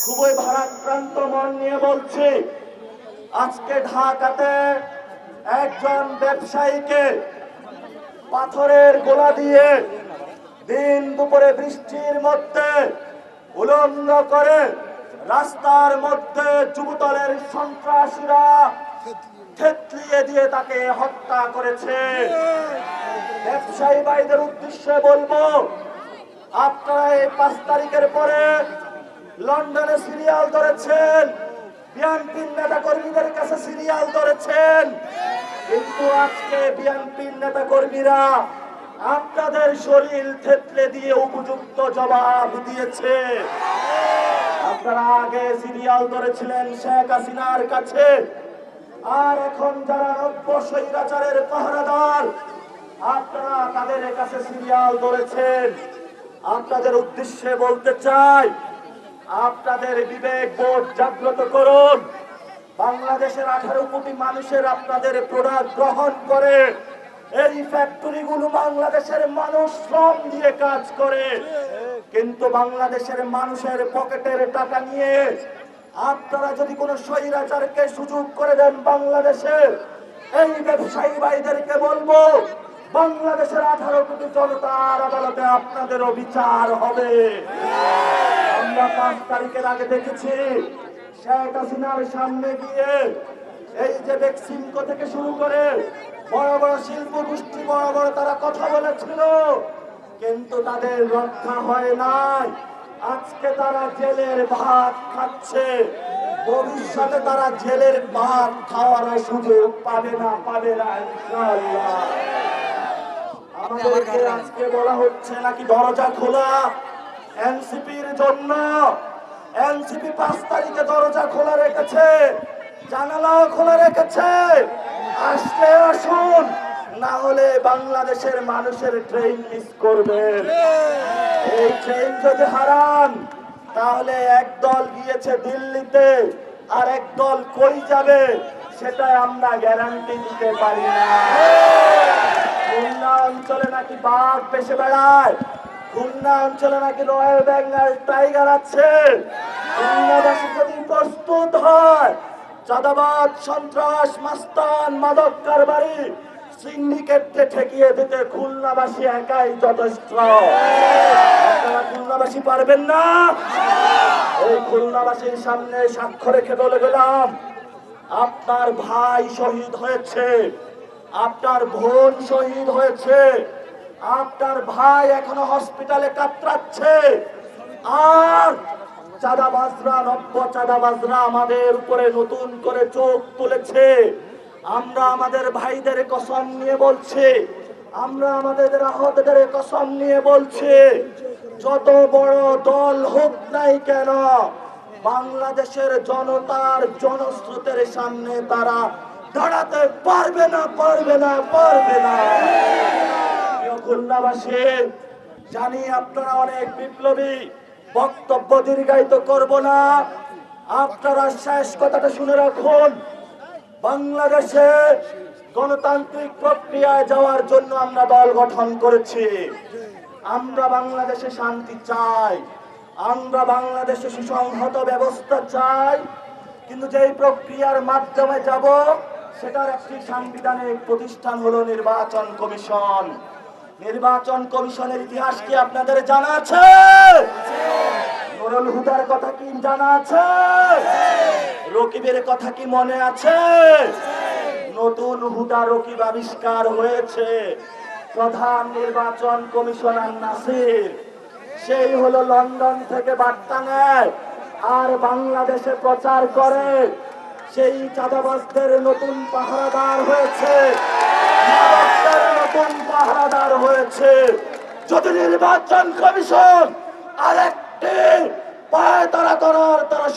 খুবই ভারাক্রান্ত মন নিয়ে বলছি, আজকে ঢাকাতে একজন ব্যবসায়ীকে পাথরের গোলা দিয়ে দিন দুপুরে বৃষ্টির মধ্যে উলঙ্গ করে রাস্তার মধ্যে যুবদলের সন্ত্রাসীরা থেতলিয়ে দিয়ে তাকে হত্যা করেছে। ব্যবসায়ী ভাইদের উদ্দেশ্যে বলবো, আপনারা এই 5 তারিখের পরে লন্ডনে সিরিয়াল ধরেছেন, বিএনপির নেতা কর্মীদের কাছে সিরিয়াল ধরেছেন, কিন্তু আজকে বিএনপির নেতা কর্মীরা আপনাদের শরীর থেতলে দিয়ে উপযুক্ত জবাব দিয়েছে। আপনারা আগে সিরিয়াল ধরেছিলেন শেখ হাসিনার কাছে, আর এখন যারা নব্য স্বৈরাচারের পাহারাদার আপনারা তাদের কাছে সিরিয়াল ধরেছেন। আপনাদের উদ্দেশ্যে বলতে চাই, আপনাদের বিবেক বোধ জাগ্রত করুন। বাংলাদেশের 18 কোটি মানুষের আপনাদের প্রোডাক্ট গ্রহণ করে এই ফ্যাক্টরিগুলো বাংলাদেশের মানুষ শ্রম দিয়ে কাজ করে, কিন্তু বাংলাদেশের মানুষের পকেটের টাকা নিয়ে আপনারা যদি কোনো স্বৈরাচারকে সুযোগ করে দেন বাংলাদেশে, এই ব্যবসায়ী ভাইদেরকে বলবো, বাংলাদেশের 18 কোটি জনতার আদালতে আপনাদেরও বিচার হবে। আমরা 5 তারিখের আগে দেখেছি শেখ হাসিনার সামনে গিয়ে এই যে বেক্সিমকো থেকে শুরু করে বড় বড় শিল্প গোষ্ঠী বড় বড় তারা কথা বলেছিল, কিন্তু তাদের রক্ষা হয় নাই। আজকে তারা জেলের ভাত খাচ্ছে, ভবিষ্যতে তারা জেলের ভাত খাওয়ার সুযোগ পাবে না ইনশাআল্লাহ। আমাদেরকে আজকে বলা হচ্ছে নাকি দরজা খোলা এনসিপির জন্য। এনসিপি 5 তারিখে দরজা খোলা রেখেছে, জানালাও খোলা রেখেছে। আসলে আসুন, না হলে বাংলাদেশের মানুষের ট্রেন মিস করবেন। এই ট্রেন যদি হারান, তাহলে একদল গিয়েছে দিল্লিতে আর একদল কই যাবে সেটা আমরা গ্যারান্টি দিতে পারি না। খুলনা অঞ্চলে নাকি বাঘ ভেসে বেড়ায়, খুলনা অঞ্চলে নাকি রয়্যাল বেঙ্গল টাইগার আছে। খুলনাবাসী যদি প্রস্তুত হয়, চাঁদাবাদ, সন্ত্রাস, মাস্তান, মাদক কারবারি, সিন্ডিকেটকে ঠেকিয়ে দিতে খুলনাবাসী একাই যথেষ্ট। আপনারা খুলনাবাসী পারবেন না? এই খুলনাবাসীর সামনে সাক্ষ্য রেখে বলে গেলাম, আপনার ভাই শহীদ হয়েছে, আপনার বোন শহীদ হয়েছে, আপনার ভাই এখনো হসপিটালে কাতরাচ্ছে, আর চাঁদাবাজরা, নব্য চাঁদাবাজরা আমাদের উপরে নতুন করে চোখ তুলেছে। আমরা আমাদের ভাইদের কসম নিয়ে বলছি, আমরা আমাদের আহতদের কসম নিয়ে বলছি, যত বড় দল হোক নাই কেন, বাংলাদেশের জনতার জনস্রোতের সামনে তারা দাঁড়াতে পারবে না। খুলনাবাসী, জানি আপনারা অনেক বিপ্লবী, বক্তব্য দীর্ঘায়িত করব না। আপনারা শেষ কথাটা শুনে রাখুন, বাংলাদেশে গণতান্ত্রিক প্রক্রিয়ায় যাওয়ার জন্য আমরা দল গঠন করেছি। আমরা বাংলাদেশে শান্তি চাই, আমরা বাংলাদেশে সুসংহত ব্যবস্থা চাই, কিন্তু যেই প্রক্রিয়ার মাধ্যমে যাব সেটার একটি সাংবিধানিক প্রতিষ্ঠান হলো নির্বাচন কমিশন। নির্বাচন কমিশনের ইতিহাস কি আপনাদের জানা আছে? নুরুল হুদার কথা কি জানা আছে? রকিবের কথা কি মনে আছে? নতুন হুদা রকিব আবিষ্কার হয়েছে, প্রধান নির্বাচন কমিশনার নাসির। সেই হলো লন্ডন থেকে বার্তা নেয় আর বাংলাদেশে প্রচার করে। সেই চাঁদাবাজদের নতুন পাহারাদার হয়েছে, নতুন পাহারাদার হয়েছে। যদি নির্বাচন কমিশন আরেকটি পায় তারা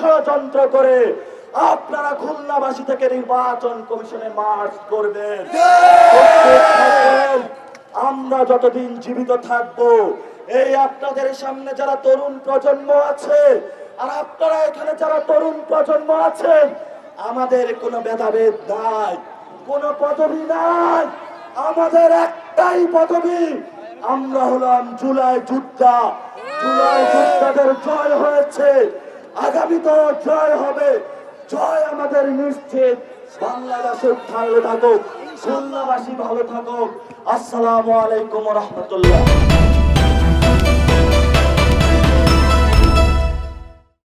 ষড়যন্ত্র করে, আপনারা খুলনাবাসী থেকে নির্বাচন কমিশনে মার্চ করবেন। আমরা যতদিন জীবিত থাকবো, এই আপনাদের সামনে যারা তরুণ প্রজন্ম আছে, আর আপনারা এখানে যারা তরুণ প্রজন্ম আছেন, আমাদের কোনো ভেদাভেদ নাই, কোনো পদবি নাই, আমাদের একটাই পদবি, আমরা হলাম জুলাই যোদ্ধা। জুলাই যোদ্ধাদের জয় হয়েছে, আগামী তো জয় হবে, জয় আমাদের নিশ্চিত। বাংলাদেশের ভালো থাকুক, খুলনাবাসী ভালো থাকুক। আসসালামু আলাইকুম রহমতুল্লাহ।